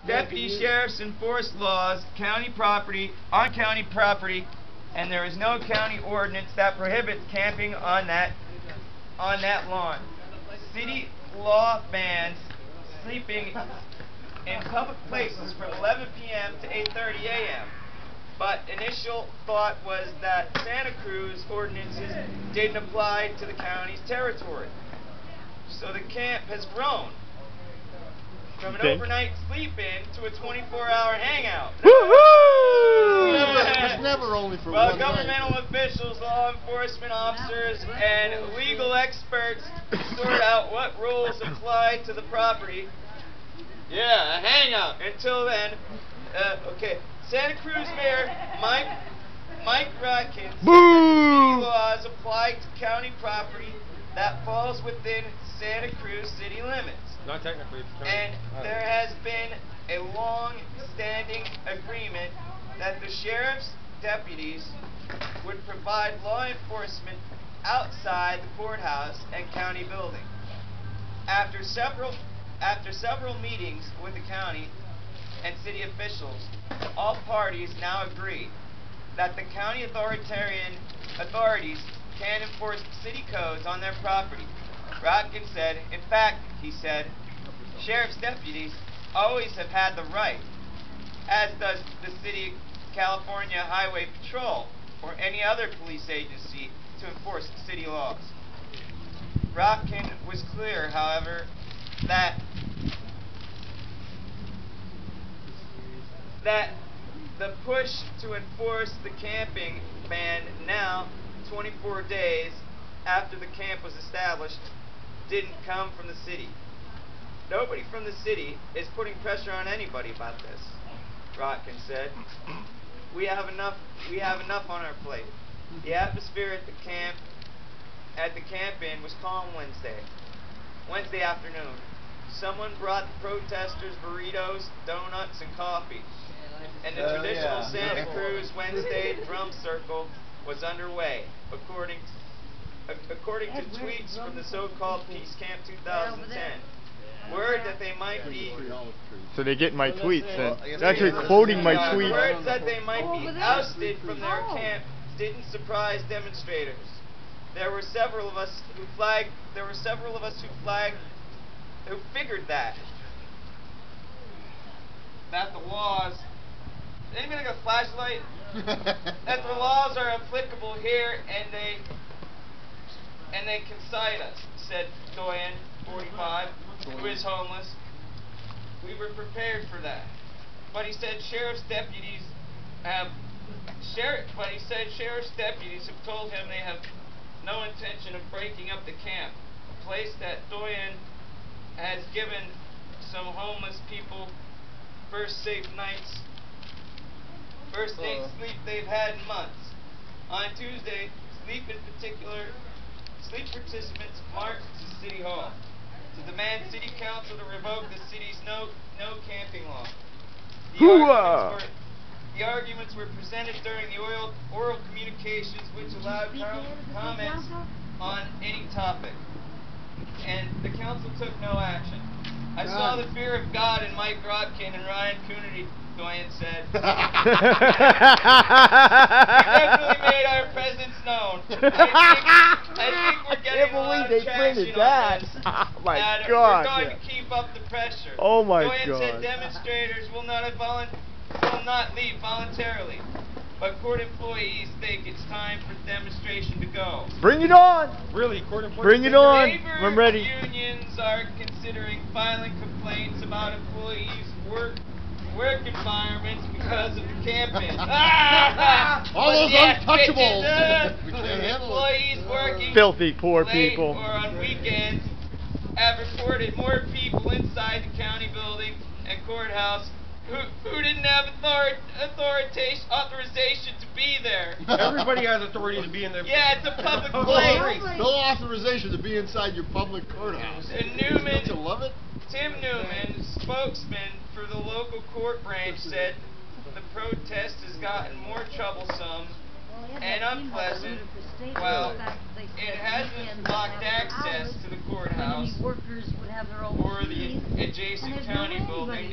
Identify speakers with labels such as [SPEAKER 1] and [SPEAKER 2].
[SPEAKER 1] Deputy sheriffs enforce laws on county property, and there is no county ordinance that prohibits camping on that lawn. City law bans sleeping in public places from 11 p.m. to 8:30 a.m. But initial thought was that Santa Cruz ordinances didn't apply to the county's territory. So the camp has grown from an overnight sleep-in to a 24-hour hangout.
[SPEAKER 2] Woohoo! It's never only for one night.
[SPEAKER 1] Governmental officials, law enforcement officers, and legal experts sort out what rules apply to the property. Yeah, a hangout. Until then, okay. Santa Cruz Mayor Mike Rotkin said that city laws apply to county property that falls within Santa Cruz city limits.
[SPEAKER 3] Not technically, it's county.
[SPEAKER 1] And there has been a long-standing agreement that the sheriff's deputies would provide law enforcement outside the courthouse and county building. After several meetings with the county and city officials, all parties now agree that the county authorities can enforce city codes on their property. Rotkin said, in fact, he said, sheriff's deputies always have had the right, as does the City California Highway Patrol or any other police agency, to enforce city laws. Rotkin was clear, however, that the push to enforce the camping ban now, 24 days after the camp was established, didn't come from the city. Nobody from the city is putting pressure on anybody about this, Rotkin said. We have enough on our plate. The atmosphere at the camp-in was calm Wednesday afternoon. Someone brought the protesters burritos, donuts, and coffee. And the traditional Santa Cruz Wednesday drum circle was underway, according to tweets from the so-called Peace Camp 2010. Word that they might be...
[SPEAKER 2] So they get my tweets, and they're actually quoting my tweets.
[SPEAKER 1] Words that they might be ousted from their camp didn't surprise demonstrators. There were several of us who figured that the laws... Anybody got a flashlight? That the laws are applicable here, and they can cite us, said Doyen, 45, who is homeless. We were prepared for that. But he said sheriff's deputies have told him they have no intention of breaking up the camp, a place that Doyen has given some homeless people first night's sleep they've had in months. On Tuesday, sleep participants marched to City Hall to demand City Council to revoke the city's no camping law. The arguments were presented during the oral communications, which allowed comments on any topic. And the council took no action. I saw the fear of God in Mike Rotkin and Ryan Coonerty, Doyen said. We definitely made our presence known. I think we're getting a lot of traction on this.
[SPEAKER 2] Oh my
[SPEAKER 1] and
[SPEAKER 2] God.
[SPEAKER 1] we're going to keep up the pressure.
[SPEAKER 2] Oh my
[SPEAKER 1] Doyen
[SPEAKER 2] God.
[SPEAKER 1] said demonstrators will not leave voluntarily. But court employees think it's time for the demonstration to go.
[SPEAKER 2] Bring it on!
[SPEAKER 3] Really, court employees?
[SPEAKER 2] Bring it on!
[SPEAKER 1] Labor
[SPEAKER 2] I'm ready.
[SPEAKER 1] unions are considering filing complaints about employees' work environments because of the camping.
[SPEAKER 2] All those untouchables!
[SPEAKER 1] We can't handle employees working
[SPEAKER 2] Filthy poor
[SPEAKER 1] late
[SPEAKER 2] people.
[SPEAKER 1] or on weekends have reported more people inside the county building and courthouse who didn't have authorization to be there.
[SPEAKER 3] Everybody has authority to be in there.
[SPEAKER 1] Yeah, it's a public place.
[SPEAKER 2] No authorization to be inside your public courthouse.
[SPEAKER 1] And
[SPEAKER 2] Don't you love it?
[SPEAKER 1] Tim Newman, spokesman for the local court branch, said the protest has gotten more troublesome and unpleasant, well, it hasn't blocked access to the courthouse
[SPEAKER 4] workers would have their own
[SPEAKER 1] or the adjacent county building.